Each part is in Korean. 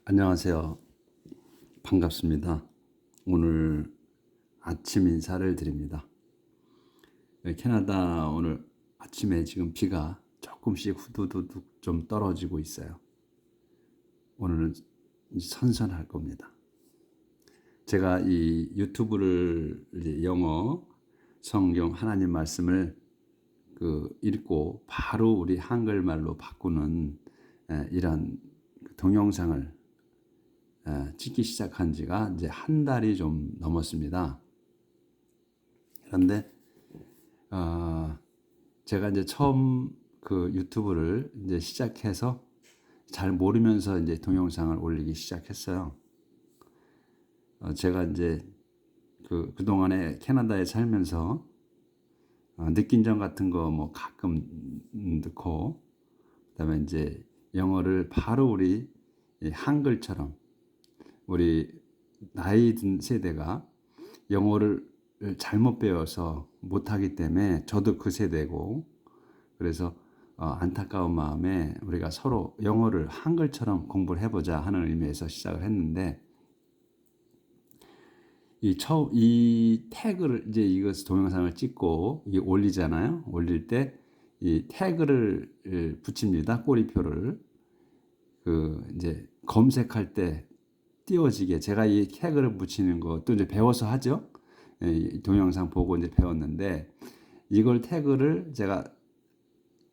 안녕하세요. 반갑습니다. 오늘 아침 인사를 드립니다. 캐나다 오늘 아침에 지금 비가 조금씩 후두두둑 좀 떨어지고 있어요. 오늘은 선선할 겁니다. 제가 이 유튜브를 이제 영어 성경 하나님 말씀을 읽고 바로 우리 한글말로 바꾸는 이런 동영상을 찍기 시작한 지가 이제 한 달이 좀 넘었습니다. 그런데 제가 이제 처음 그 유튜브를 이제 시작해서 잘 모르면서 이제 동영상을 올리기 시작했어요. 제가 이제 그동안에 캐나다에 살면서 느낀 점 같은 거 뭐 가끔 넣고, 그다음에 이제 영어를 바로 우리 한글처럼 우리 나이 든 세대가 영어를 잘못 배워서 못하기 때문에 저도 그 세대고, 그래서 안타까운 마음에 우리가 서로 영어를 한글처럼 공부를 해보자 하는 의미에서 시작을 했는데, 이 태그를 이제 이것 동영상을 찍고 이게 올리잖아요. 올릴 때 이 태그를 붙입니다. 꼬리표를 이제 검색할 때 띄워지게 제가 이 태그를 붙이는 것도 이제 배워서 하죠. 동영상 보고 이제 배웠는데, 이걸 태그를 제가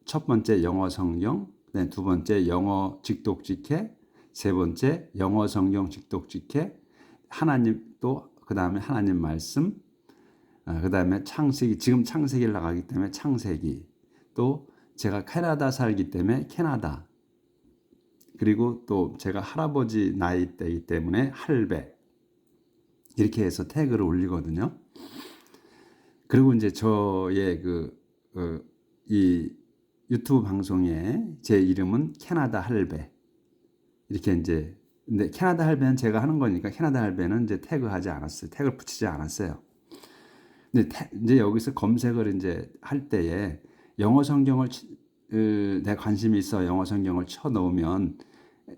첫 번째 영어 성경, 두 번째 영어 직독직해, 세 번째 영어 성경 직독직해, 하나님 또 그 다음에 하나님 말씀, 그 다음에 창세기, 지금 창세기를 나가기 때문에 창세기, 또 제가 캐나다 살기 때문에 캐나다, 그리고 또 제가 할아버지 나이 때이기 때문에 할배, 이렇게 해서 태그를 올리거든요. 그리고 이제 저의 이 유튜브 방송에 제 이름은 캐나다 할배, 이렇게 이제, 근데 캐나다 할배는 제가 하는 거니까 캐나다 할배는 이제 태그하지 않았어요. 태그를 붙이지 않았어요. 근데 이제 여기서 검색을 이제 할 때에 영어 성경을 내 관심이 있어 영어 성경을 쳐 넣으면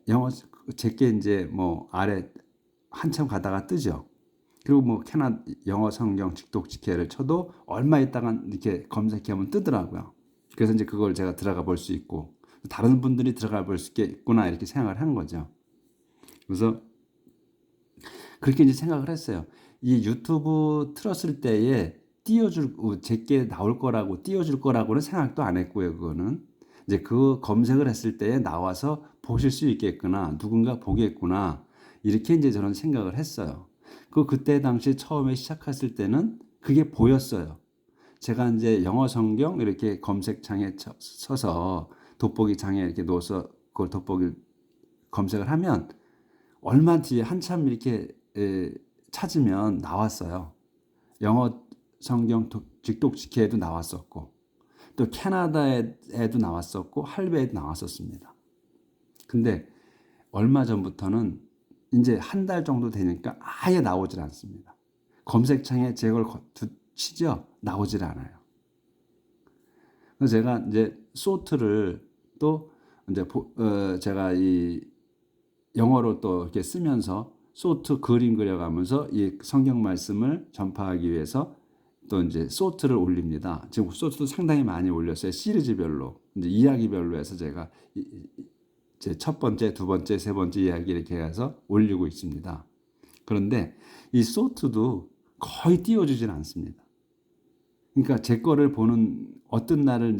영어 제게 이제 뭐 아래 한참 가다가 뜨죠. 그리고 뭐 영어 성경 직독직해를 쳐도 얼마 있다가 이렇게 검색하면 뜨더라고요. 그래서 이제 그걸 제가 들어가 볼 수 있고, 다른 분들이 들어가 볼 수 있겠구나 이렇게 생각을 한 거죠. 그래서 그렇게 이제 생각을 했어요. 이 유튜브 틀었을 때에 제게 나올 거라고 띄워줄 거라고는 생각도 안 했고요. 그거는 이제 그 검색을 했을 때에 나와서 보실 수 있겠구나, 누군가 보겠구나, 이렇게 이제 저는 생각을 했어요. 그때 당시 처음에 시작했을 때는 그게 보였어요. 제가 이제 영어 성경 이렇게 검색창에 쳐서 돋보기 창에 이렇게 놓아서 그걸 돋보기 검색을 하면 얼마 뒤에 한참 이렇게 찾으면 나왔어요. 영어 성경 직독직해에도 나왔었고, 또 캐나다에도 나왔었고, 할배에도 나왔었습니다. 근데 얼마 전부터는 이제 한 달 정도 되니까 아예 나오질 않습니다. 검색창에 제 걸 치죠. 나오질 않아요. 그래서 제가 이제 소트를 또 이제 제가 이 영어로 또 이렇게 쓰면서 소트 그림 그려가면서 이 성경 말씀을 전파하기 위해서 또 이제 소트를 올립니다. 지금 소트도 상당히 많이 올렸어요. 시리즈별로, 이제 이야기별로 해서 제가 제 첫 번째, 두 번째, 세 번째 이야기 이렇게 해서 올리고 있습니다. 그런데 이 소트도 거의 띄워주질 않습니다. 그러니까 제 거를 보는 어떤 날은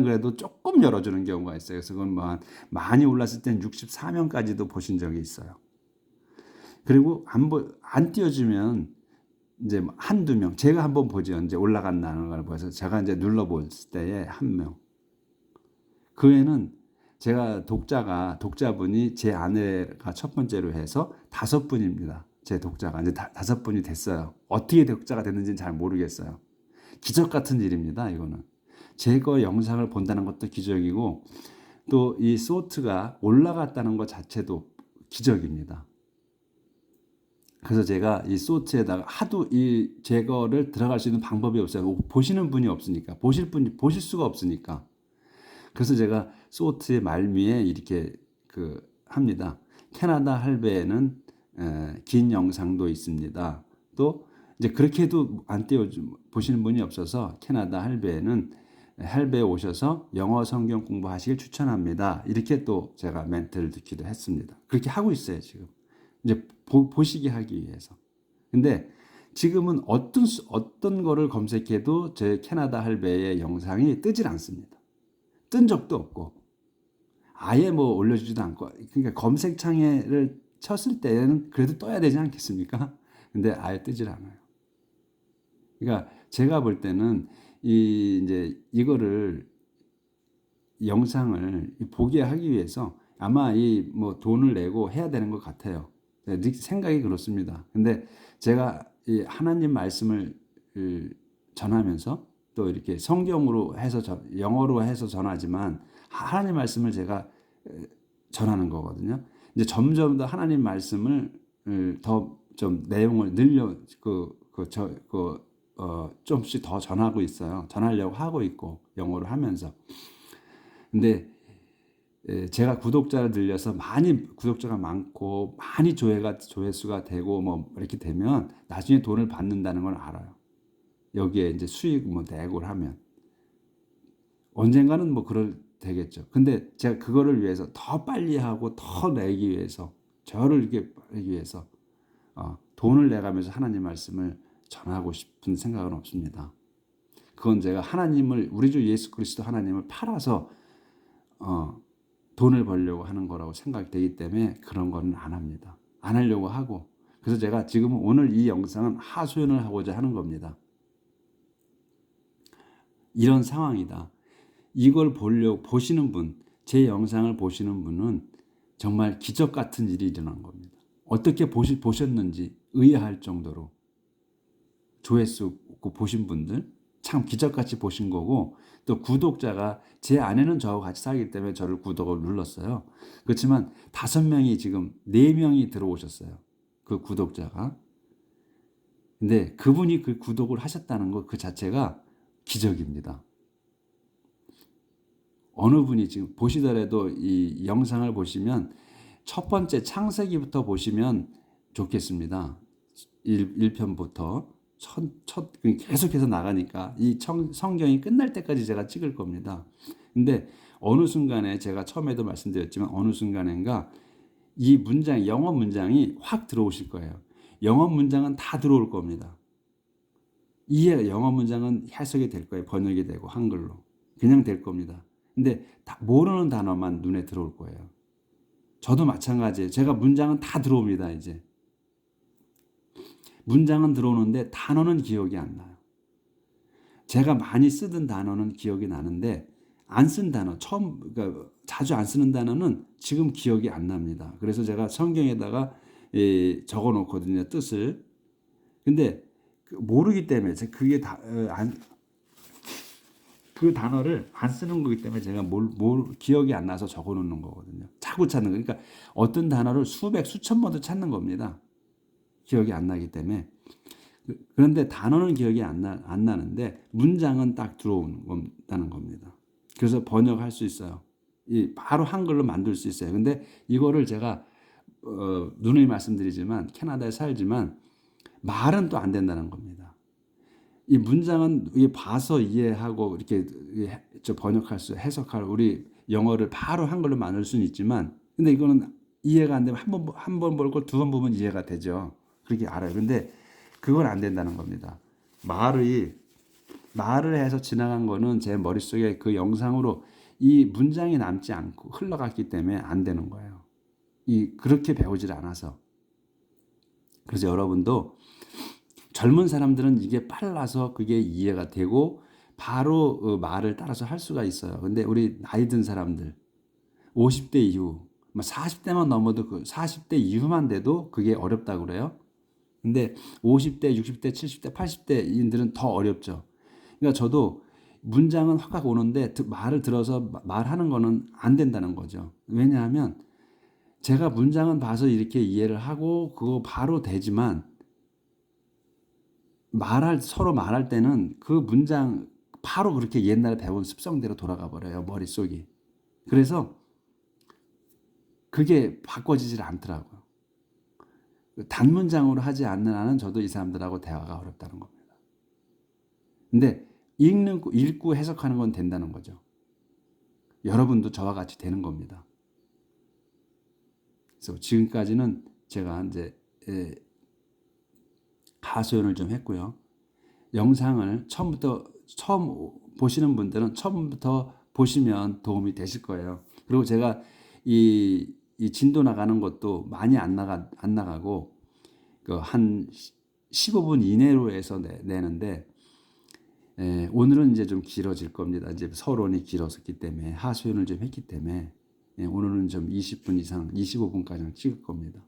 그래도 조금 열어주는 경우가 있어요. 그래서 그건 뭐 많이 올랐을 땐 64명까지도 보신 적이 있어요. 그리고 안 띄워주면 이제 한두 명, 제가 한번 보죠. 이제 올라간다는 걸 보여서 제가 이제 눌러볼 때에 한 명. 그 외에는 제가 독자분이 제 아내가 첫 번째로 해서 5분입니다. 제 독자가 이제 5분이 됐어요. 어떻게 독자가 됐는지는 잘 모르겠어요. 기적 같은 일입니다. 이거는 제 거 영상을 본다는 것도 기적이고, 또 이 소트가 올라갔다는 것 자체도 기적입니다. 그래서 제가 이 소트에다가 하도 이 제거를 들어갈 수 있는 방법이 없어요. 보시는 분이 없으니까, 보실 수가 없으니까. 그래서 제가 소트의 말미에 이렇게 합니다. 캐나다 할배에는 긴 영상도 있습니다. 또 이제 그렇게도 안 띄워 보시는 분이 없어서 캐나다 할배에는 할배에 오셔서 영어 성경 공부하시길 추천합니다. 이렇게 또 제가 멘트를 듣기도 했습니다. 그렇게 하고 있어요, 지금. 이제 보시게 하기 위해서. 근데 지금은 어떤 거를 검색해도 제 캐나다 할배의 영상이 뜨질 않습니다. 뜬 적도 없고 아예 뭐 올려주지도 않고, 그러니까 검색창에를 쳤을 때는 그래도 떠야 되지 않겠습니까? 근데 아예 뜨질 않아요. 그러니까 제가 볼 때는 이제 이거를 영상을 보게 하기 위해서 아마 뭐 돈을 내고 해야 되는 것 같아요. 생각이 그렇습니다. 근데 제가 이 하나님 말씀을 전하면서 또 이렇게 성경으로 해서 영어로 해서 전하지만 하나님 말씀을 제가 전하는 거거든요. 이제 점점 더 하나님 말씀을 더 좀 내용을 늘려 좀씩 더 전하고 있어요. 전하려고 하고 있고 영어로 하면서. 근데 제가 구독자를 늘려서 많이 구독자가 많고 많이 조회수가 되고 뭐 이렇게 되면 나중에 돈을 받는다는 걸 알아요. 여기에 이제 수익 뭐 내고 하면 언젠가는 뭐 그럴 되겠죠. 근데 제가 그거를 위해서 더 빨리 하고 더 내기 위해서 저를 이렇게 하기 위해서 돈을 내가면서 하나님 말씀을 전하고 싶은 생각은 없습니다. 그건 제가 하나님을, 우리 주 예수 그리스도 하나님을 팔아서 돈을 벌려고 하는 거라고 생각이 되기 때문에 그런 거는 안 합니다. 안 하려고 하고. 그래서 제가 지금 오늘 이 영상은 하소연을 하고자 하는 겁니다. 이런 상황이다. 이걸 보시는 분, 제 영상을 보시는 분은 정말 기적 같은 일이 일어난 겁니다. 어떻게 보셨는지 의아할 정도로 조회수 보신 분들 참 기적같이 보신 거고, 또 구독자가 제 아내는 저하고 같이 살기 때문에 저를 구독을 눌렀어요. 그렇지만 5명이 지금 4명이 들어오셨어요. 그 구독자가. 근데 그분이 그 구독을 하셨다는 것 그 자체가 기적입니다. 어느 분이 지금 보시더라도 이 영상을 보시면 첫 번째 창세기부터 보시면 좋겠습니다. 1편부터 계속해서 나가니까 이 성경이 끝날 때까지 제가 찍을 겁니다. 근데 어느 순간에 제가 처음에도 말씀드렸지만 어느 순간인가 이 문장, 영어 문장이 확 들어오실 거예요. 영어 문장은 다 들어올 겁니다. 영어 문장은 해석이 될 거예요. 번역이 되고 한글로. 그냥 될 겁니다. 근데 다 모르는 단어만 눈에 들어올 거예요. 저도 마찬가지예요. 제가 문장은 다 들어옵니다, 이제. 문장은 들어오는데 단어는 기억이 안 나요. 제가 많이 쓰던 단어는 기억이 나는데 안 쓴 단어, 그러니까 자주 안 쓰는 단어는 지금 기억이 안 납니다. 그래서 제가 성경에다가 적어 놓거든요, 뜻을. 근데 모르기 때문에 그게 그 단어를 안 쓰는 거기 때문에 제가 기억이 안 나서 적어 놓는 거거든요. 자꾸 찾는 거. 그러니까 어떤 단어를 수천 번도 찾는 겁니다. 기억이 안 나기 때문에. 그런데 단어는 기억이 안 나는데 문장은 딱 들어온다는 겁니다. 그래서 번역할 수 있어요. 바로 한글로 만들 수 있어요. 근데 이거를 제가 누누이 말씀드리지만 캐나다에 살지만 말은 또 안 된다는 겁니다. 이 문장은 봐서 이해하고 이렇게 해석할 우리 영어를 바로 한글로 만들 수는 있지만, 근데 이거는 이해가 안 되면 한 번 보고 2번 보면 이해가 되죠. 그렇게 알아요. 근데 그건 안 된다는 겁니다. 말을 해서 지나간 거는 제 머릿속에 그 영상으로 이 문장이 남지 않고 흘러갔기 때문에 안 되는 거예요. 그렇게 배우질 않아서. 그래서 여러분도 젊은 사람들은 이게 빨라서 그게 이해가 되고 바로 말을 따라서 할 수가 있어요. 근데 우리 나이 든 사람들 50대 이후 40대만 넘어도 40대 이후만 돼도 그게 어렵다고 그래요. 근데 50대, 60대, 70대, 80대인들은 더 어렵죠. 그러니까 저도 문장은 확 오는데 말을 들어서 말하는 거는 안 된다는 거죠. 왜냐하면 제가 문장은 봐서 이렇게 이해를 하고 그거 바로 되지만 서로 말할 때는 그 문장 바로 그렇게 옛날에 배운 습성대로 돌아가 버려요. 머릿속이. 그래서 그게 바꿔지질 않더라고요. 단문장으로 하지 않는 한은 저도 이 사람들하고 대화가 어렵다는 겁니다. 근데 읽고 해석하는 건 된다는 거죠. 여러분도 저와 같이 되는 겁니다. 그래서 지금까지는 제가 이제 하소연을 좀 했고요. 영상을 처음 보시는 분들은 처음부터 보시면 도움이 되실 거예요. 그리고 제가 이 진도 나가는 것도 많이 안 나가고 한 15분 이내로 해서 내는데 오늘은 이제 좀 길어질 겁니다. 이제 서론이 길었기 때문에 하소연을 좀 했기 때문에 오늘은 좀 20분 이상 25분까지는 찍을 겁니다.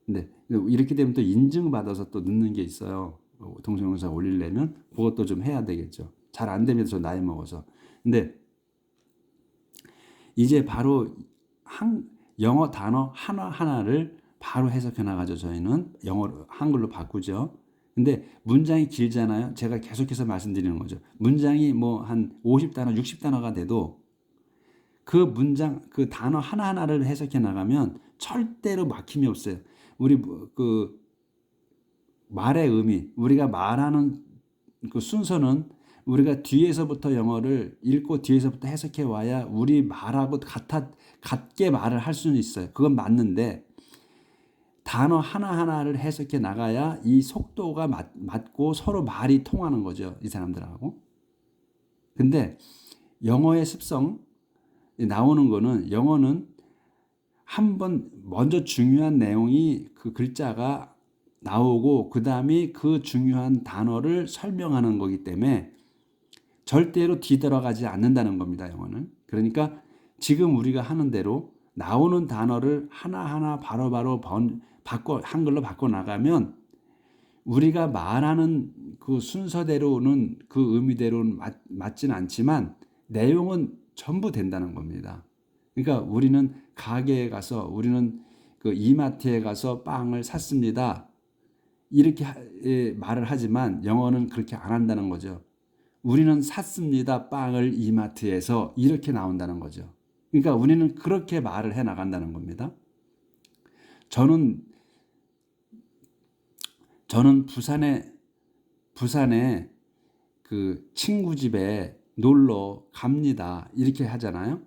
근데 이렇게 되면 또 인증받아서 또 넣는 게 있어요. 동영상 올리려면 그것도 좀 해야 되겠죠. 잘 안 되면 저 나이 먹어서. 근데 이제 바로 영어 단어 하나하나를 바로 해석해 나가죠. 저희는 영어로 한글로 바꾸죠. 근데 문장이 길잖아요. 제가 계속해서 말씀드리는 거죠. 문장이 뭐 한 50단어, 60단어가 돼도 그 문장, 그 단어 하나하나를 해석해 나가면 절대로 막힘이 없어요. 우리 그 말의 의미, 우리가 말하는 그 순서는 우리가 뒤에서부터 영어를 읽고 뒤에서부터 해석해 와야 우리 말하고 같게 말을 할 수는 있어요. 그건 맞는데 단어 하나하나를 해석해 나가야 이 속도가 맞고 서로 말이 통하는 거죠. 이 사람들하고. 근데 영어의 습성 나오는 거는 영어는 한번 먼저 중요한 내용이 그 글자가 나오고 그 다음에 그 중요한 단어를 설명하는 거기 때문에 절대로 뒤돌아가지 않는다는 겁니다. 영어는. 그러니까 지금 우리가 하는 대로 나오는 단어를 하나하나 바로바로 한글로 바꿔 나가면 우리가 말하는 그 순서대로는 그 의미대로는 맞진 않지만 내용은 전부 된다는 겁니다. 그러니까 우리는 가게에 가서 우리는 그 이마트에 가서 빵을 샀습니다. 이렇게 말을 하지만 영어는 그렇게 안 한다는 거죠. 우리는 샀습니다. 빵을 이마트에서 이렇게 나온다는 거죠. 그러니까 우리는 그렇게 말을 해 나간다는 겁니다. 저는 부산에 그 친구 집에 놀러 갑니다. 이렇게 하잖아요.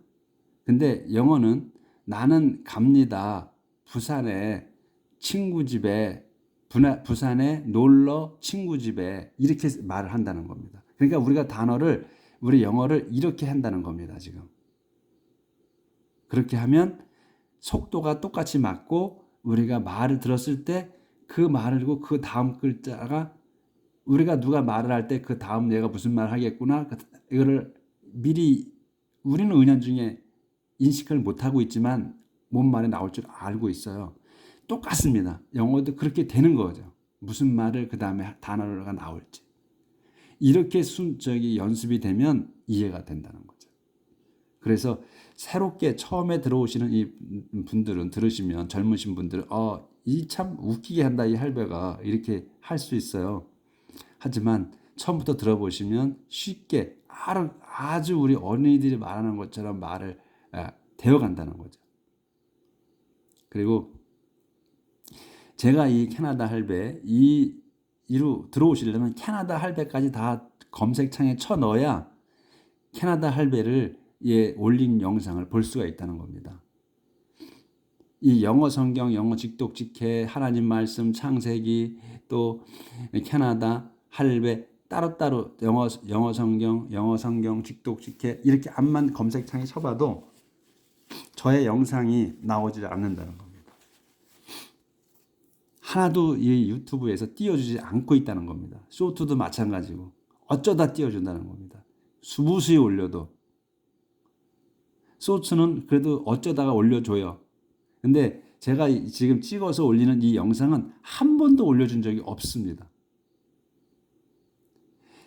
근데 영어는 나는 갑니다. 부산에 친구 집에 부산에 놀러 친구 집에 이렇게 말을 한다는 겁니다. 그러니까 우리가 우리 영어를 이렇게 한다는 겁니다. 지금. 그렇게 하면 속도가 똑같이 맞고 우리가 말을 들었을 때 그 말을 듣고 그 다음 글자가 우리가 누가 말을 할 때 그 다음 얘가 무슨 말을 하겠구나 이거를 미리 우리는 은연중에 인식을 못하고 있지만 뭔 말이 나올 줄 알고 있어요. 똑같습니다. 영어도 그렇게 되는 거죠. 무슨 말을 그 다음에 단어가 나올지. 이렇게 연습이 되면 이해가 된다는 거죠. 그래서 새롭게 처음에 들어오시는 이 분들은 들으시면 젊으신 분들은 이 참 웃기게 한다 이 할배가 이렇게 할 수 있어요. 하지만 처음부터 들어보시면 쉽게 아주 우리 어린이들이 말하는 것처럼 말을 되어간다는 거죠. 그리고 제가 이 캐나다 할배 이로 들어오시려면 캐나다 할배까지 다 검색창에 쳐 넣어야 캐나다 할배를 올린 영상을 볼 수가 있다는 겁니다. 이 영어 성경, 영어 직독직해, 하나님 말씀, 창세기, 또 캐나다 할배 따로따로 영어 성경, 직독직해 이렇게 앞만 검색창에 쳐봐도 저의 영상이 나오지 않는다는 겁니다. 하나도 이 유튜브에서 띄워주지 않고 있다는 겁니다. 쇼트도 마찬가지고 어쩌다 띄워준다는 겁니다. 무수히 올려도 쇼츠는 그래도 어쩌다가 올려줘요. 근데 제가 지금 찍어서 올리는 이 영상은 한 번도 올려준 적이 없습니다.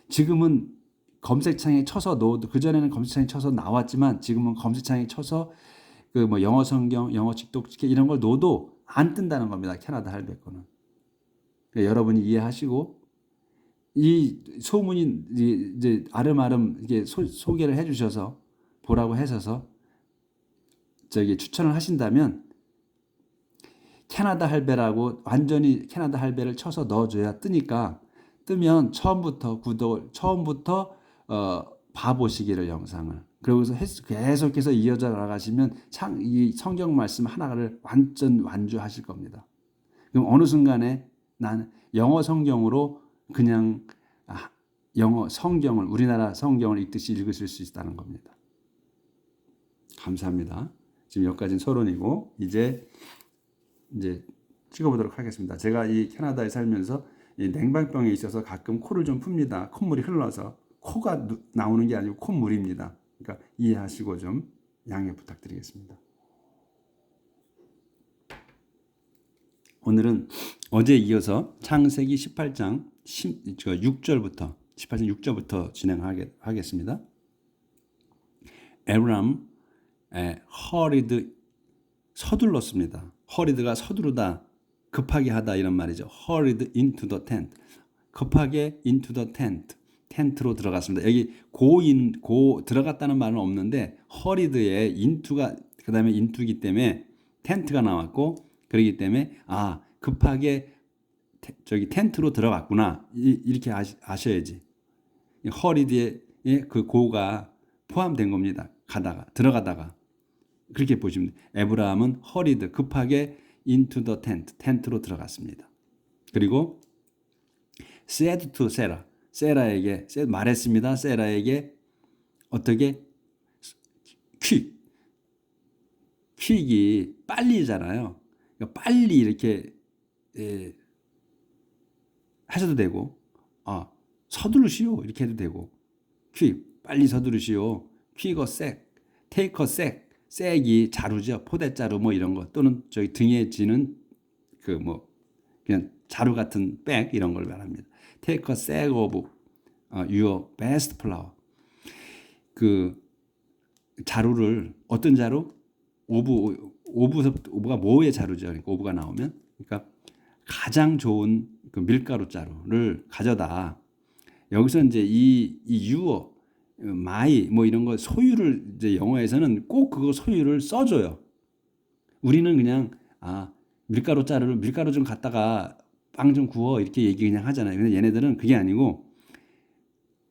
지금은 검색창에 쳐서 넣어도 그전에는 검색창에 쳐서 나왔지만 지금은 검색창에 쳐서 그 뭐 영어 성경, 영어 직독직해 이런 걸 넣어도 안 뜬다는 겁니다. 캐나다 할배 거는. 그러니까 여러분이 이해하시고 이 소문이 이제 아름아름 이게 소개를 해주셔서 보라고 하셔서 추천을 하신다면 캐나다 할배라고 완전히 캐나다 할배를 쳐서 넣어줘야 뜨니까 뜨면 처음부터 봐보시기를 영상을 그러고서 계속해서 이어져 나가시면 이 성경 말씀 하나를 완전 완주하실 겁니다. 그럼 어느 순간에 나는 영어 성경으로 그냥 영어 성경을 우리나라 성경을 읽듯이 읽으실 수 있다는 겁니다. 감사합니다. 지금 여기까지는 서론이고 이제 찍어보도록 하겠습니다. 제가 이 캐나다에 살면서 이 냉방병에 있어서 가끔 코를 좀 풉니다. 콧물이 흘러서 코가 나오는 게 아니고 콧물입니다. 그러니까 이해하시고 좀 양해 부탁드리겠습니다. 오늘은 어제 이어서 창세기 18장 6절부터 18장 6절부터 진행하겠습니다. 에브람 허리드 서둘렀습니다. 허리드가 서두르다, 급하게 하다 이런 말이죠. hurried into the tent. 급하게 into the tent. 텐트로 들어갔습니다. 여기 들어갔다는 말은 없는데 hurried에 into가 그다음에 into이기 때문에 텐트가 나왔고 그러기 때문에 급하게 텐트로 들어갔구나. 이렇게 아셔야지. hurried에 그 고가 포함된 겁니다. 들어가다가. 그렇게 보시면 돼요. 에브라함은 hurried, 급하게 into the tent, 텐트로 들어갔습니다. 그리고 said to Sarah, 세라에게 말했습니다. 세라에게 어떻게? quick이 빨리잖아요. 그러니까 빨리 이렇게 하셔도 되고 서두르시오 이렇게 해도 되고 quick, 빨리 서두르시오. quick or sack, take a sack, 쌔기 자루죠. 포대자루 뭐 이런 거 또는 저기 등에 지는 그냥 자루 같은 백 이런 걸 말합니다. Take a sack of your best flour. 그 자루를 어떤 자루? 오브가 뭐의 자루죠? 그러니까 오브가 나오면 그러니까 가장 좋은 그 밀가루 자루를 가져다. 여기서 이제 이 your 마이 뭐 이런 거 소유를 이제 영어에서는 꼭 그거 소유를 써줘요. 우리는 그냥 밀가루 좀 갖다가 빵 좀 구워 이렇게 얘기 그냥 하잖아요. 근데 얘네들은 그게 아니고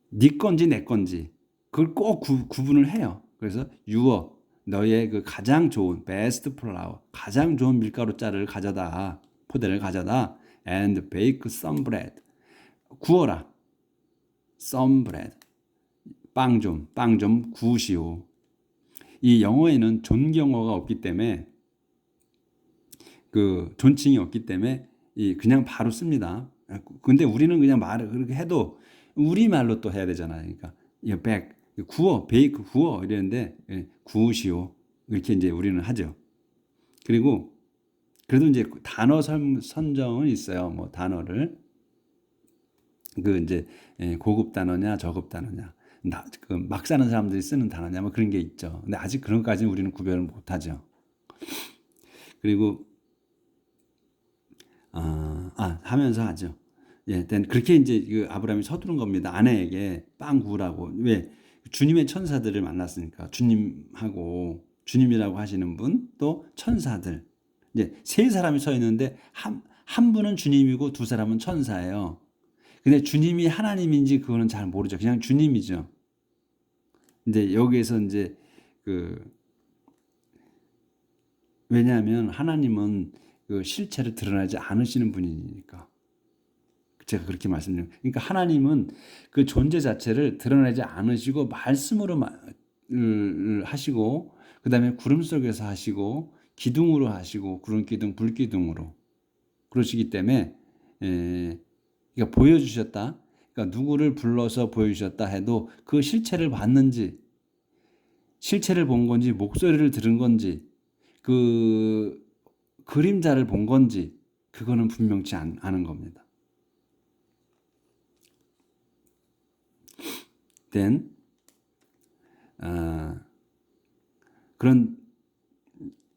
네 건지 내 건지 그걸 꼭 구분을 해요. 그래서 your 너의 그 가장 좋은 best flour 가장 좋은 밀가루 자를 가져다 포대를 가져다 and bake some bread 구워라 some bread 빵 좀 구우시오. 이 영어에는 존경어가 없기 때문에 그 존칭이 없기 때문에 그냥 바로 씁니다. 근데 우리는 그냥 말을 그렇게 해도 우리말로 또 해야 되잖아요. 그러니까 베이크 구워 이랬는데 구우시오. 이렇게 이제 우리는 하죠. 그리고 그래도 이제 단어 선정은 있어요. 뭐 단어를 이제 고급 단어냐 저급 단어냐. 막 사는 사람들이 쓰는 단어냐 뭐 그런 게 있죠. 근데 아직 그런 것까지는 우리는 구별을 못하죠. 그리고 하면서 하죠. 그렇게 이제 그 아브라함이 서두른 겁니다. 아내에게 빵 구우라고. 왜? 주님의 천사들을 만났으니까 주님하고 주님이라고 하시는 분 또 천사들 이제 세 사람이 서 있는데 한 분은 주님이고 두 사람은 천사예요. 근데 주님이 하나님인지 그거는 잘 모르죠. 그냥 주님이죠. 이제 여기에서 이제 왜냐하면 하나님은 그 실체를 드러나지 않으시는 분이니까. 제가 그렇게 말씀드려요. 그러니까 하나님은 그 존재 자체를 드러내지 않으시고 말씀으로 하시고 그다음에 구름 속에서 하시고 기둥으로 하시고 구름 기둥 불 기둥으로 그러시기 때문에 그러니까 보여주셨다. 그러니까 누구를 불러서 보여주셨다 해도 그 실체를 봤는지 실체를 본 건지 목소리를 들은 건지 그 그림자를 본 건지 그거는 분명치 않은 겁니다. Then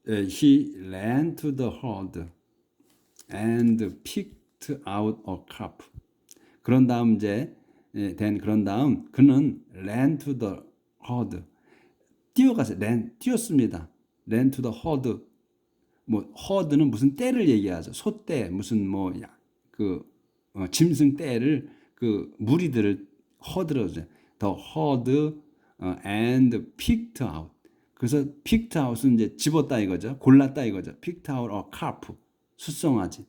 he ran to the herd and picked out a calf. 그런 다음 그는 ran to the herd 뛰었습니다. ran to the herd 뭐 허드는 무슨 떼를 얘기하죠. 소떼 무슨 뭐 그 짐승 떼를 그 무리들을 허드러죠. The herd and picked out. 그래서 picked out은 이제 집었다 이거죠. 골랐다 이거죠. picked out a calf. 숫송아지.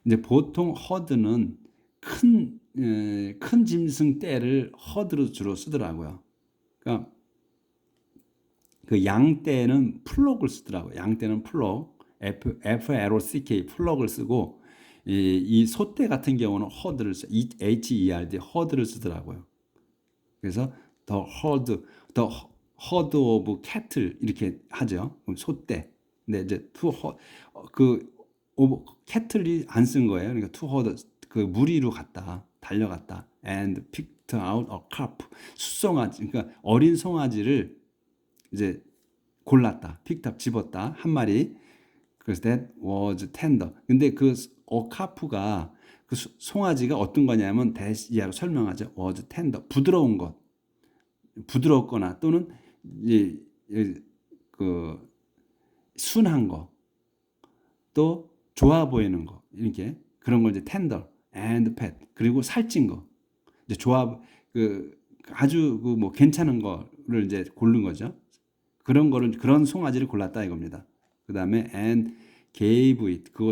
이제 보통 허드는 큰 짐승 떼를 허드로 주로 쓰더라고요. 그러니까 그 양떼는 플록을 쓰더라고요. 양떼는 플록, FLOCK 플록을 쓰고 이 소떼 같은 경우는 허드를 써, HERD 허드를 쓰더라고요. 그래서 the herd of cattle 이렇게 하죠. 그럼 소떼. 근데 이제 캐틀이 안 쓴 거예요. 그러니까 to herd 그 무리로 갔다, 달려갔다. And picked out a calf. 숫송아지, 그러니까 어린 송아지를 이제 골랐다, picked up 집었다 한 마리. 그래서 that was tender. 근데 그 calf가 그 송아지가 어떤 거냐면 이하로 설명하죠. was tender. 부드러운 것, 부드럽거나 또는 그 순한 거, 또 좋아 보이는 거 이렇게 그런 걸 이제 tender and fat 그리고 살찐 거 이제 아주 그 뭐 괜찮은 거를 이제 고른 거죠. 그런 송아지를 골랐다 이겁니다. 그 다음에 and gave it 그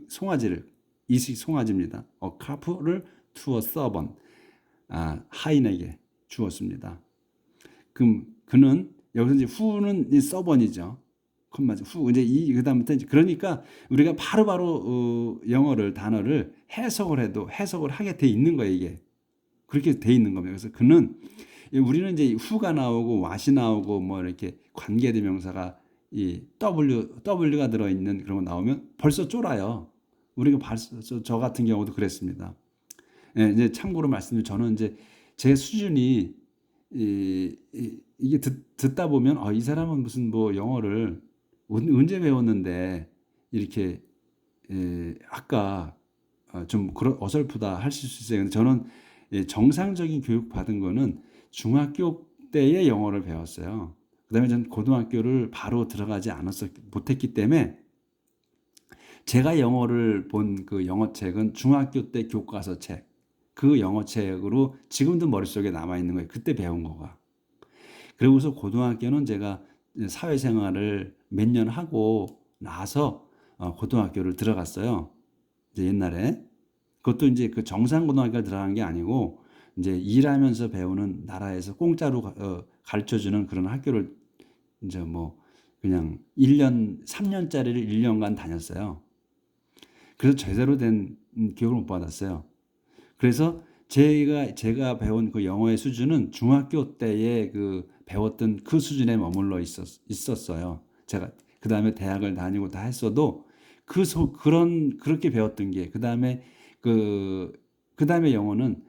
송아지를 이 송아지입니다. calf를 to a servant 하인에게 주었습니다. 그럼 그는 여기서 이제 후는 이 서번이죠. 후 이제 그다음부터 이제 그러니까 우리가 바로바로 영어를 단어를 해석을 하게 돼 있는 거예요. 이게 그렇게 돼 있는 겁니다. 그래서 그는 우리는 이제 후가 나오고 what이 나오고 뭐 이렇게 관계대명사가 이 w가 들어 있는 그런 거 나오면 벌써 쫄아요. 우리가 벌써 저 같은 경우도 그랬습니다. 예, 이제 참고로 말씀드리면 저는 이제 제 수준이 이게 듣다 보면 이 사람은 무슨 뭐 영어를 언제 배웠는데 이렇게 아까 좀 어설프다 하실 수 있어요. 근데 저는 정상적인 교육 받은 거는 중학교 때의 영어를 배웠어요. 그다음에 전 고등학교를 바로 들어가지 못했기 때문에 제가 영어를 본 그 영어책은 중학교 때 교과서 책, 그 영어책으로 지금도 머릿속에 남아 있는 거예요. 그때 배운 거가. 그리고서 고등학교는 제가 사회생활을 몇 년 하고 나서 고등학교를 들어갔어요. 이제 옛날에 그것도 이제 그 정상고등학교를 들어간 게 아니고 이제 일하면서 배우는 나라에서 공짜로 가르쳐주는 그런 학교를 이제 뭐 그냥 3년짜리를 1년간 다녔어요. 그래서 제대로 된 교육을 못 받았어요. 그래서 제가 배운 그 영어의 수준은 중학교 때에 그 배웠던 그 수준에 머물러 있었어요. 제가 그 다음에 대학을 다니고 다 했어도 그렇게 배웠던 게 그 다음에 영어는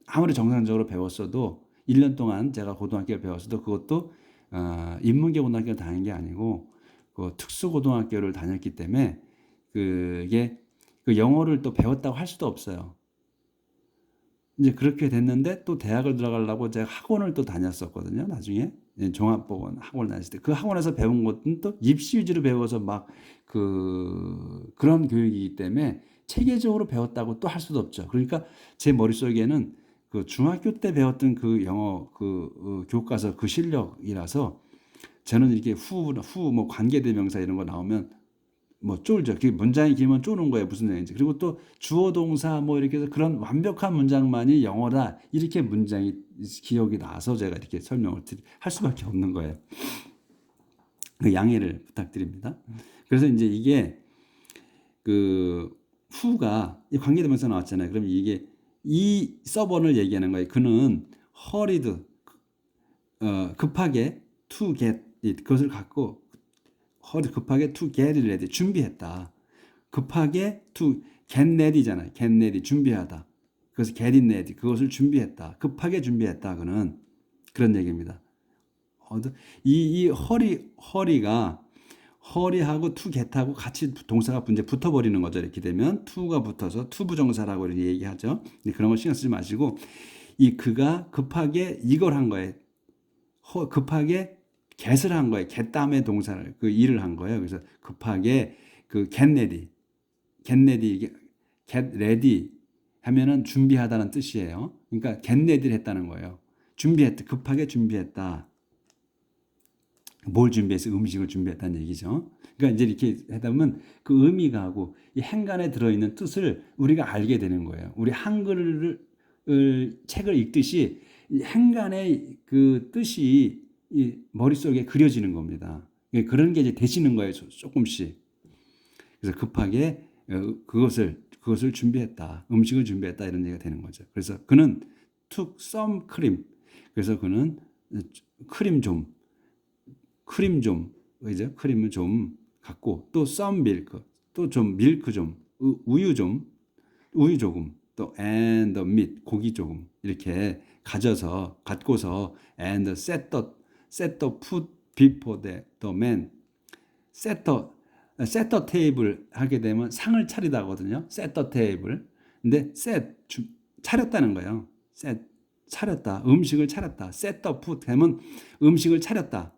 아무리 정상적으로 배웠어도 1년 동안 제가 고등학교를 배웠어도 그것도 인문계 고등학교를 다닌 게 아니고 그 특수고등학교를 다녔기 때문에 그게 그 영어를 또 배웠다고 할 수도 없어요. 이제 그렇게 됐는데 또 대학을 들어가려고 제가 학원을 또 다녔었거든요. 나중에 종합보건 학원을 다녔을 때 그 학원에서 배운 것은 또 입시 위주로 배워서 막 그런 교육이기 때문에 체계적으로 배웠다고 또 할 수도 없죠. 그러니까 제 머릿속에는 그 중학교 때 배웠던 그 영어 교과서 그 실력이라서 저는 이렇게 뭐 관계대명사 이런 거 나오면 뭐 쫄죠. 그 문장이 길면 쪼는 거예요. 무슨 얘기인지. 그리고 또 주어 동사 뭐 이렇게 해서 그런 완벽한 문장만이 영어다. 이렇게 문장이 기억이 나서 제가 이렇게 설명을 할 수밖에 없는 거예요. 그 양해를 부탁드립니다. 그래서 이제 이게 그 후가 관계대명사 나왔잖아요. 그럼 이게 이 서번을 얘기하는 거예요. 그는 hurried 급하게 to get it 그것을 갖고 급하게 to get ready 준비했다. 급하게 to get ready잖아요. get ready 준비하다. 그래서 get it ready 그것을 준비했다. 급하게 준비했다. 그는 그런 얘기입니다. 이 hurry가 hurry하고 to get하고 같이 동사가 이제 붙어버리는 거죠. 이렇게 되면 to가 붙어서 to 부정사라고 이렇게 얘기하죠. 그런 거 신경 쓰지 마시고 그가 급하게 이걸 한 거예요. 급하게 get을 한 거예요. get 다음에 동사를 그 일을 한 거예요. 그래서 급하게 그 get ready, get ready 하면은 준비하다는 뜻이에요. 그러니까 get ready를 했다는 거예요. 준비했다. 급하게 준비했다. 뭘 준비해서 음식을 준비했다는 얘기죠. 그러니까 이제 이렇게 하다 보면 그 의미가 하고 이 행간에 들어있는 뜻을 우리가 알게 되는 거예요. 우리 한글을 책을 읽듯이 이 행간의 그 뜻이 이 머릿속에 그려지는 겁니다. 그런 게 이제 되시는 거예요. 조금씩. 그래서 급하게 그것을 준비했다. 음식을 준비했다. 이런 얘기가 되는 거죠. 그래서 그는 took some cream. 그래서 그는 크림 좀, 그죠? 크림을 좀 갖고, 또 some milk, 또 좀 밀크 좀, 우유 조금, 또 and the meat, 고기 조금 이렇게 갖고서 and set the food before the man. set the table 하게 되면 상을 차리다거든요. set the table. 근데 차렸다는 거예요. 차렸다. 음식을 차렸다. set the food 하면 음식을 차렸다.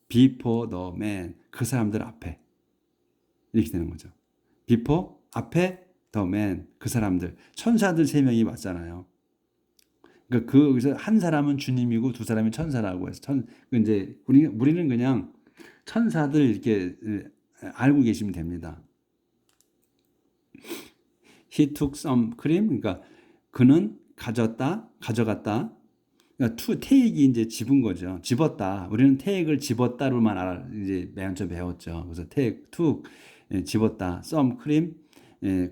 before the man, 그 사람들 앞에 이렇게 되는 거죠. before 앞에 the man, 그 사람들 천사들 세 명이 맞잖아요. 그러니까 그래서 한 사람은 주님이고 두 사람이 천사라고 해서 이제 우리는 그냥 천사들 이렇게 알고 계시면 됩니다. He took some cream, 그러니까 그는 가져갔다. 그러니까 take이 이제 집은 거죠. 집었다. 우리는 take을 집었다로만 이제 맨 처음 배웠죠. 그래서 took 집었다. some cream,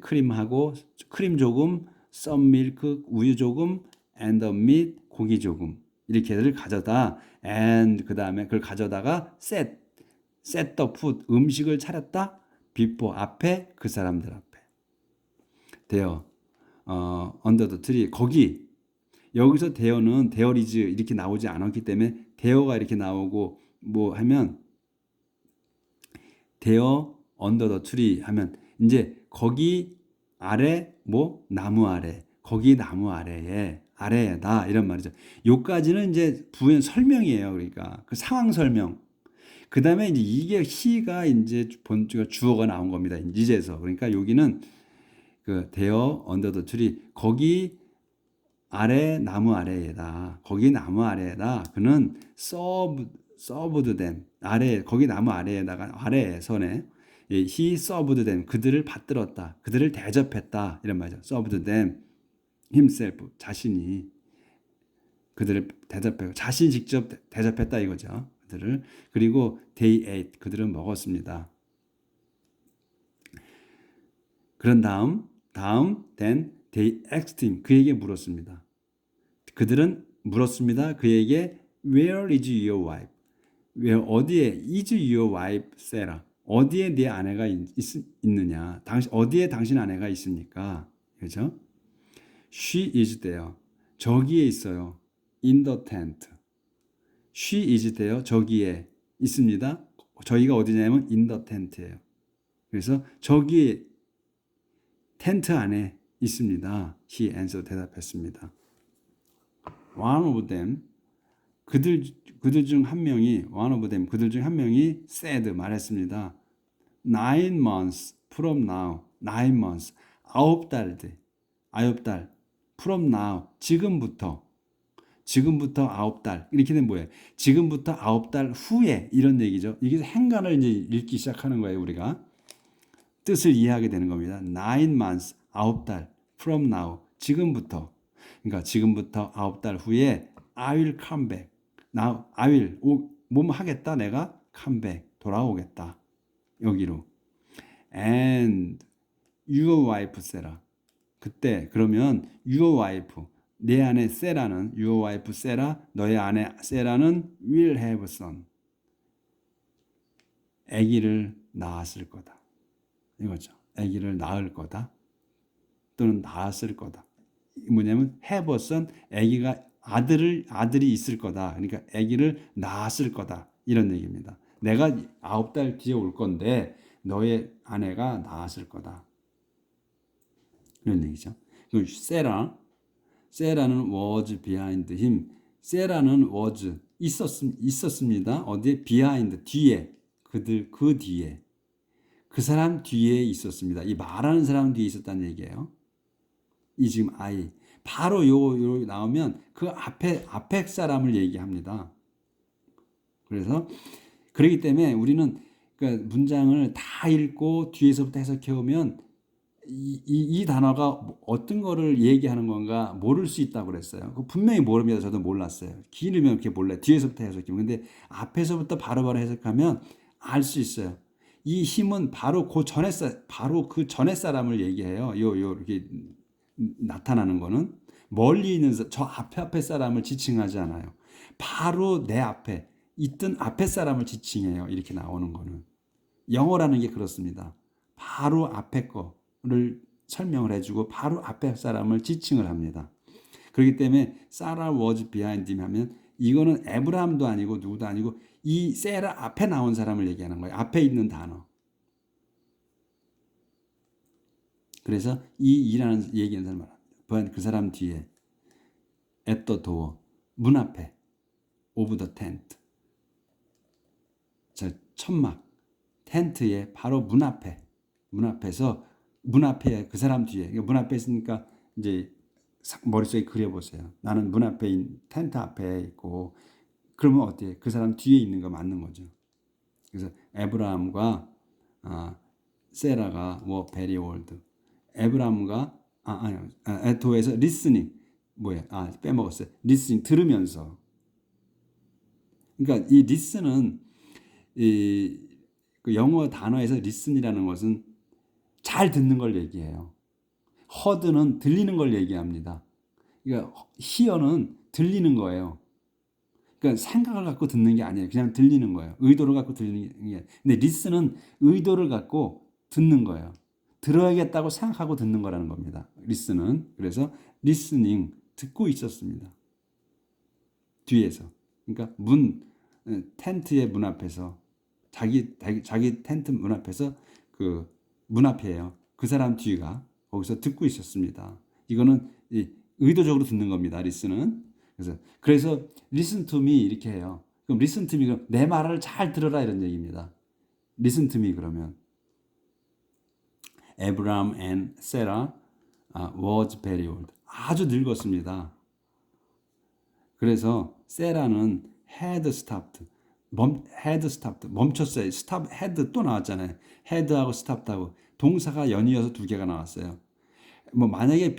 크림하고 크림 조금, some milk 우유 조금, and the meat 고기 조금 이렇게를 가져다. and 그 다음에 그걸 가져다가 set the food 음식을 차렸다. before 앞에 그 사람들 앞에. there under the tree 거기. 여기서 대어는 대어리즈 이렇게 나오지 않았기 때문에 대어가 이렇게 나오고 뭐 하면 대어 언더 더 트리 하면 이제 거기 아래 뭐 나무 아래 거기 나무 아래에다 이런 말이죠. 요까지는 이제 부연 설명이에요. 그러니까 그 상황 설명. 그 다음에 이제 이게 he가 이제 주어가 나온 겁니다. 이제서 그러니까 여기는 그 대어 언더 더 트리 거기 나무 아래에다. 거기 나무 아래에다. 그는 서브드 댐. 거기 나무 아래에다가, 아래에서네. he served them. 그들을 받들었다. 그들을 대접했다. 이런 말이죠. served them himself. 자신이 그들을 대접하고, 자신이 직접 대접했다 이거죠. 그들을. 그리고 they ate. 그들은 먹었습니다. 그런 다음, then they asked him. 그에게 물었습니다. 그들은 물었습니다. 그에게 Where is your wife? 어디에 is your wife, Sarah? 어디에 네 아내가 있느냐? 어디에 당신 아내가 있습니까? 그렇죠? She is there. 저기에 있어요. In the tent. She is there. 저기에 있습니다. 저기가 어디냐면 in the tent예요. 그래서 저기 텐트 안에 있습니다. He answered. 대답했습니다. One of them, 그들 중 한 명이 said, 말했습니다. 9 months from now, 9 months, 9달, from now, 지금부터 9달, 이렇게 되면 뭐예요? 지금부터 9달 후에, 이런 얘기죠. 이게 행간을 이제 읽기 시작하는 거예요, 우리가. 뜻을 이해하게 되는 겁니다. 9 months, 9달, from now, 지금부터. 그러니까 지금부터 9달 후에 I will come back. Now I will 뭐뭐 하겠다. 내가 come back. 돌아오겠다. 여기로. And your wife Sarah. 그때 그러면 your wife 내 아내 세라는 your wife Sarah 너의 아내 세라는 will have a son. 아기를 낳았을 거다. 이거죠. 아기를 낳을 거다. 또는 낳았을 거다. 뭐냐면 have a son, 아기가 아들이 있을 거다. 그러니까 아기를 낳았을 거다. 이런 얘기입니다. 내가 9달 뒤에 올 건데 너의 아내가 낳았을 거다. 이런 얘기죠. 세라는 was behind him. 세라는 was 있었습니다. 어디에? behind, 뒤에. 그 뒤에. 그 사람 뒤에 있었습니다. 이 말하는 사람 뒤에 있었다는 얘기예요. 이 지금 I. 바로 요 나오면 그 앞에 사람을 얘기합니다. 그래서 그렇기 때문에 우리는 그 문장을 다 읽고 뒤에서부터 해석해 오면 이 단어가 어떤 거를 얘기하는 건가 모를 수 있다고 그랬어요. 분명히 모릅니다. 저도 몰랐어요. 길으면 이렇게 몰라요. 뒤에서부터 해석하면. 근데 앞에서부터 바로바로 해석하면 알 수 있어요. 이 힘은 바로 바로 그 전에 사람을 얘기해요. 이렇게 나타나는 거는 멀리 있는 저 앞에 사람을 지칭하지 않아요. 바로 내 앞에 있던 앞에 사람을 지칭해요. 이렇게 나오는 거는. 영어라는 게 그렇습니다. 바로 앞에 거를 설명을 해주고 바로 앞에 사람을 지칭을 합니다. 그렇기 때문에 Sarah was behind him 하면 이거는 에브라함도 아니고 누구도 아니고 이 세라 앞에 나온 사람을 얘기하는 거예요. 앞에 있는 단어. 그래서 이라는 얘기하는 사람을 말합니다. 그 사람 뒤에 at the door, 문 앞에 of the tent, 천막 텐트의 바로 문 앞에서 문 앞에 그 사람 뒤에 문 앞에 있으니까 이제 머릿속에 그려보세요. 나는 문 앞에 텐트 앞에 있고 그러면 어때요? 그 사람 뒤에 있는 거 맞는 거죠. 그래서 에브라함과 세라가 뭐 베리 올드 에브라함과 에토에서 리스닝 뭐야? 빼먹었어요. 리스닝 들으면서. 그러니까 이 리스는 그 영어 단어에서 리슨이라는 것은 잘 듣는 걸 얘기해요. 허드는 들리는 걸 얘기합니다. 그러니까 히어는 들리는 거예요. 그러니까 생각을 갖고 듣는 게 아니에요. 그냥 들리는 거예요. 의도를 갖고 들리는 게. 근데 리슨은 의도를 갖고 듣는 거예요. 들어야겠다고 생각하고 듣는 거라는 겁니다. 리슨은. 그래서 리스닝 듣고 있었습니다. 뒤에서. 그러니까 텐트의 문 앞에서 자기 텐트 문 앞에서 그 문 앞이에요. 그 사람 뒤가 거기서 듣고 있었습니다. 이거는 의도적으로 듣는 겁니다. 리슨은. 그래서 listen to me 이렇게 해요. 그럼 listen to me 그럼 내 말을 잘 들어라 이런 얘기입니다. listen to me 그러면 Abraham and Sarah was very old. 아주 늙었습니다. 그래서 세라는 had stopped. 멈췄어요. stop, had 또 나왔잖아요. had하고 stopped하고 동사가 연이어서 두 개가 나왔어요. 뭐 만약에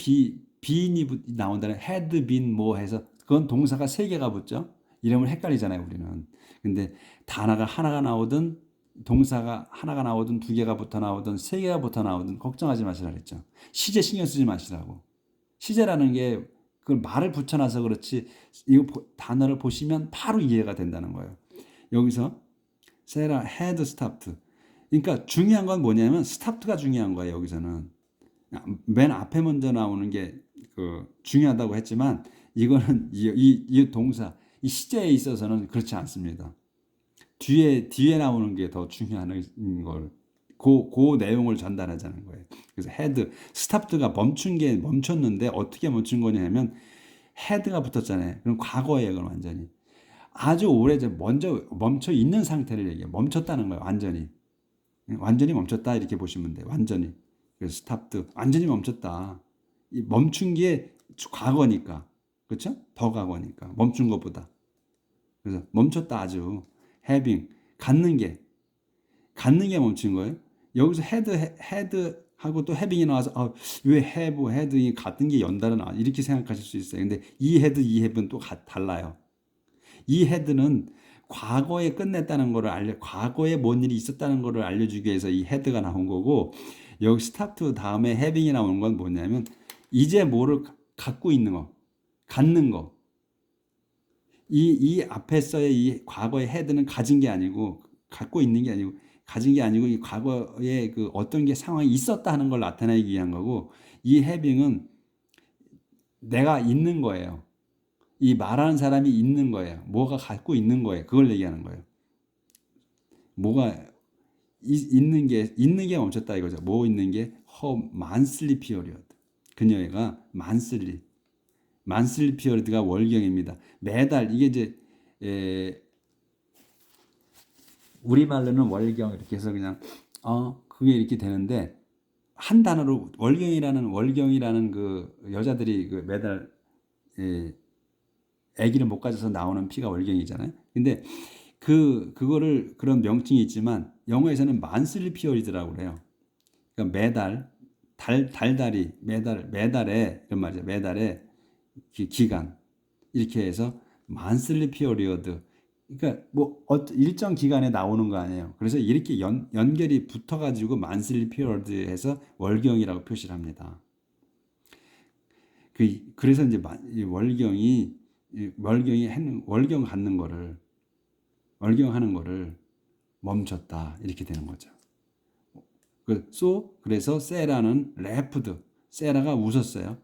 being이 나온다면 had been 뭐 해서 그건 동사가 세 개가 붙죠. 이러면 헷갈리잖아요, 우리는. 근데 단어가 하나가 나오든 동사가 하나가 나오든 두 개가 붙어 나오든 세 개가 붙어 나오든 걱정하지 마시라 그랬죠. 시제 신경 쓰지 마시라고. 시제라는 게 그걸 말을 붙여놔서 그렇지 이 단어를 보시면 바로 이해가 된다는 거예요. 여기서 세라 had stopped. 그러니까 중요한 건 뭐냐면 stopped가 중요한 거예요. 여기서는 맨 앞에 먼저 나오는 게 그 중요하다고 했지만 이거는 이 동사 이 시제에 있어서는 그렇지 않습니다. 뒤에 나오는 게 더 중요한 걸 그 내용을 전달하자는 거예요. 그래서 had stopped가 멈췄는데 어떻게 멈춘 거냐면 had가 붙었잖아요. 그럼 과거예요. 그럼 완전히 아주 오래전 먼저 멈춰 있는 상태를 얘기해요. 멈췄다는 거예요. 완전히 멈췄다 이렇게 보시면 돼요. 완전히. 그래서 stopped 완전히 멈췄다. 이 멈춘 게 과거니까. 그렇죠? 더 과거니까. 멈춘 것보다. 그래서 멈췄다 아주. having 갖는 게 멈춘 거예요. 여기서 had 하고 또 having이 나와서 왜 have, had 같은 게 연달아 이렇게 생각하실 수 있어요. 근데 이 have는 또 달라요. 이 had는 과거에 끝냈다는 거를 과거에 뭔 일이 있었다는 거를 알려주기 위해서 이 had가 나온 거고 여기 start 다음에 having이 나오는 건 뭐냐면 이제 뭐를 갖고 있는 거, 갖는 거. 이 앞에서의 이 과거의 had는 가진 게 아니고 갖고 있는 게 아니고 가진 게 아니고 이 과거에 그 어떤 게 상황이 있었다 하는 걸 나타내기 위한 거고 이 having은 내가 있는 거예요. 이 말하는 사람이 있는 거예요. 뭐가 갖고 있는 거예요. 그걸 얘기하는 거예요. 뭐가 있는 게 멈췄다 이거죠. 뭐 있는 게 her monthly period. 그녀가 monthly period가 월경입니다. 매달 이게 이제 에, 우리말로는 월경 이렇게 해서 그냥 그게 이렇게 되는데 한 단어로 월경이라는 그 여자들이 그 매달 아기를 못 가져서 나오는 피가 월경이잖아요. 근데 그거를 그런 명칭이 있지만 영어에서는 만슬리 피어리드라고 그래요. 그러니까 매달 달달이 매달에 이런 말이죠. 매달에 기간 이렇게 해서 만슬리 피어리어드 그러니까 뭐 일정 기간에 나오는 거 아니에요. 그래서 이렇게 연결이 붙어가지고 만슬리 피어리어드해서 월경이라고 표시를 합니다. 그래서 이제 월경하는 거를 멈췄다 이렇게 되는 거죠. 그래서 세라는 레프드 세라가 웃었어요.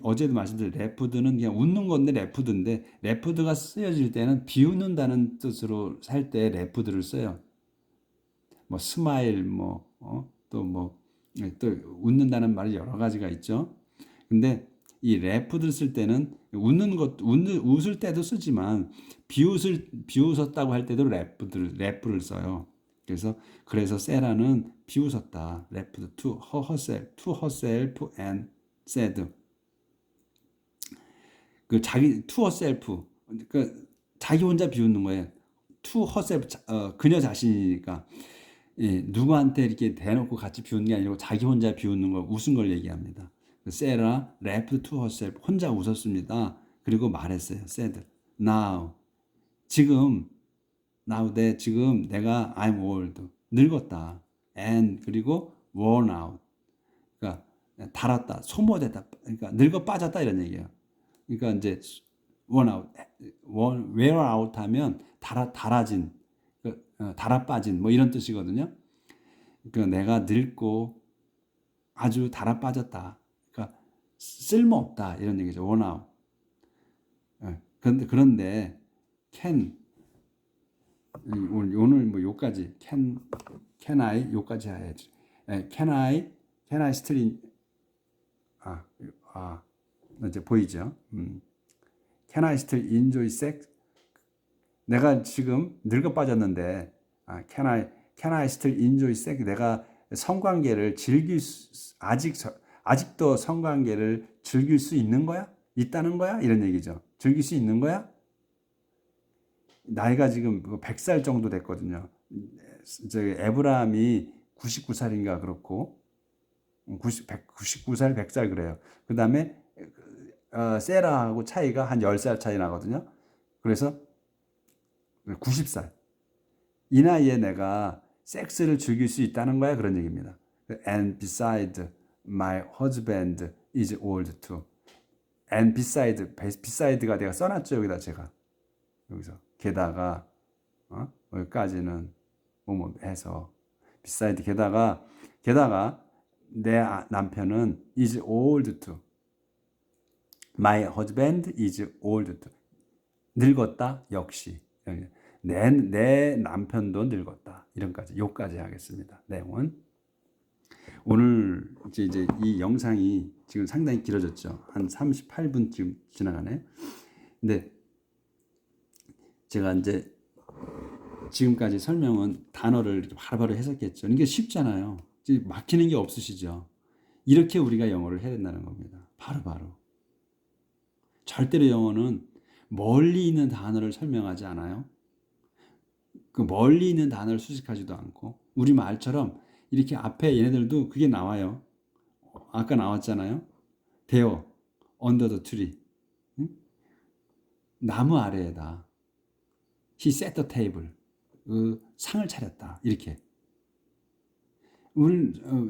어제도 말씀드린 레프드는 그냥 웃는 건데 레프드가 쓰여질 때는 비웃는다는 뜻으로 살 때 레프드를 써요. 뭐 스마일 또 웃는다는 말이 여러 가지가 있죠. 근데 이 레프드를 쓸 때는 웃을 때도 쓰지만 비웃었다고 할 때도 레프를 써요. 그래서 세라는 비웃었다. left to herself and said. to herself. 자기 혼자 비웃는 거예요. to herself, 그녀 자신이니까. 누구한테 이렇게 대놓고 같이 비웃는 게 아니고 자기 혼자 비웃는 거, 웃은 걸 얘기합니다. 세라 left to herself. 혼자 웃었습니다. 그리고 말했어요. said. 지금 내가 I'm old. 늙었다. and 그리고 worn out. 그러니까 닳았다, 소모됐다. 그러니까 늙어 빠졌다 이런 얘기예요. 그러니까 이제 worn out, wear out 하면 닳아진, 닳아 빠진 뭐 이런 뜻이거든요. 그러니까 내가 늙고 아주 닳아 빠졌다. 그러니까 쓸모없다 이런 얘기죠. worn out. 그런데 오늘 뭐 요까지 can I 요까지 해야지. can I still 이제 보이죠? can I still enjoy sex? 내가 지금 늙어 빠졌는데 can I still enjoy sex? 내가 성관계를 아직도 성관계를 즐길 수 있는 거야? 있다는 거야? 이런 얘기죠. 즐길 수 있는 거야? 나이가 지금 100살 정도 됐거든요. 저기 에브라함이 99살인가 그렇고 99살, 100살 그래요. 그 다음에 세라하고 차이가 한 10살 차이 나거든요. 그래서 90살. 이 나이에 내가 섹스를 즐길 수 있다는 거야 그런 얘기입니다. And beside my husband is old too. And beside가 내가 써놨죠 여기다 제가 여기서 게다가 여기까지는 뭐뭐 해서 beside 게다가 내 남편은 is old too. My husband is old too. 늙었다 역시 내 남편도 늙었다 이런까지 요까지 하겠습니다. 내용은 오늘 이제 이 영상이 지금 상당히 길어졌죠. 한 38분 지금 지나가네. 근데 제가 이제 지금까지 설명은 단어를 이렇게 바로바로 해석했죠. 이게 쉽잖아요. 막히는 게 없으시죠. 이렇게 우리가 영어를 해야 된다는 겁니다. 바로바로. 절대로 영어는 멀리 있는 단어를 설명하지 않아요. 그 멀리 있는 단어를 수식하지도 않고 우리 말처럼 이렇게 앞에 얘네들도 그게 나와요. 아까 나왔잖아요. There, under the tree. 응? 나무 아래에다. He set the table. 상을 차렸다. 이렇게.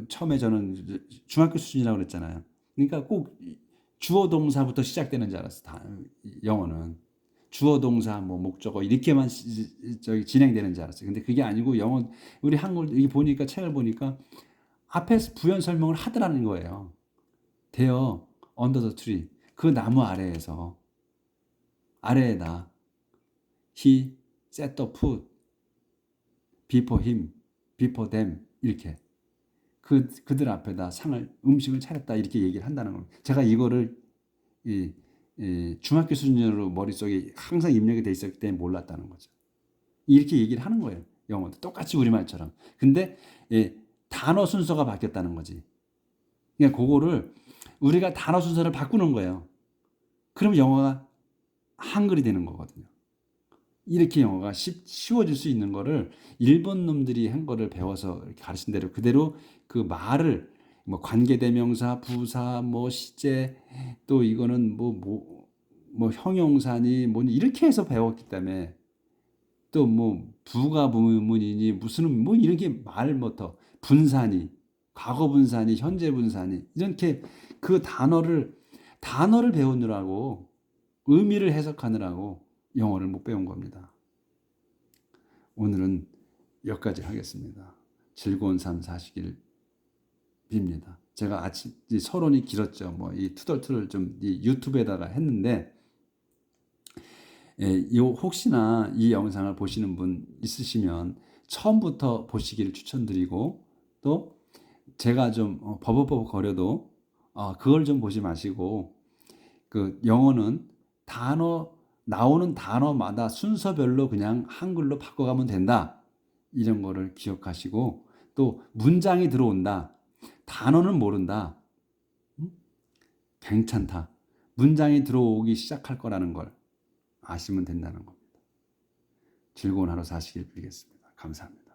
처음에 저는 중학교 수준이라고 그랬잖아요. 그러니까 꼭 주어 동사부터 시작되는 줄 알았어. 영어는 주어 동사 뭐 목적어 이렇게만 진행되는 줄 알았어요. 근데 그게 아니고 영어 우리 한글 이게 보니까 책을 보니까 앞에서 부연 설명을 하더라는 거예요. There under the tree. 그 나무 아래에서 아래에다 he set the food before him, before them 이렇게 그들 앞에다 음식을 차렸다 이렇게 얘기를 한다는 겁니다. 제가 이거를 중학교 수준으로 머릿속에 항상 입력이 돼 있었기 때문에 몰랐다는 거죠. 이렇게 얘기를 하는 거예요. 영어도 똑같이 우리말처럼. 근데 단어 순서가 바뀌었다는 거지. 그러니까 그거를 우리가 단어 순서를 바꾸는 거예요. 그러면 영어가 한글이 되는 거거든요. 이렇게 영어가 쉬워질 수 있는 거를 일본 놈들이 한 거를 배워서 이렇게 가르친 대로 그대로 그 말을 뭐 관계대명사, 부사, 뭐 시제, 또 이거는 뭐 형용사니 뭐니 이렇게 해서 배웠기 때문에 또 뭐 부가 부문이니 무슨 뭐 이렇게 말부터 분사니 과거 분사니 현재 분사니 이렇게 그 단어를 배우느라고 의미를 해석하느라고 영어를 못 배운 겁니다. 오늘은 여기까지 하겠습니다. 즐거운 삶 사시길 빕니다. 제가 아침 서론이 길었죠. 뭐 이 투덜투덜 좀 이 유튜브에다가 했는데 혹시나 이 영상을 보시는 분 있으시면 처음부터 보시기를 추천드리고 또 제가 좀 버벅버벅 거려도 그걸 좀 보지 마시고 그 영어는 나오는 단어마다 순서별로 그냥 한글로 바꿔가면 된다. 이런 거를 기억하시고 또 문장이 들어온다. 단어는 모른다. 괜찮다. 문장이 들어오기 시작할 거라는 걸 아시면 된다는 겁니다. 즐거운 하루 사시길 빌겠습니다. 감사합니다.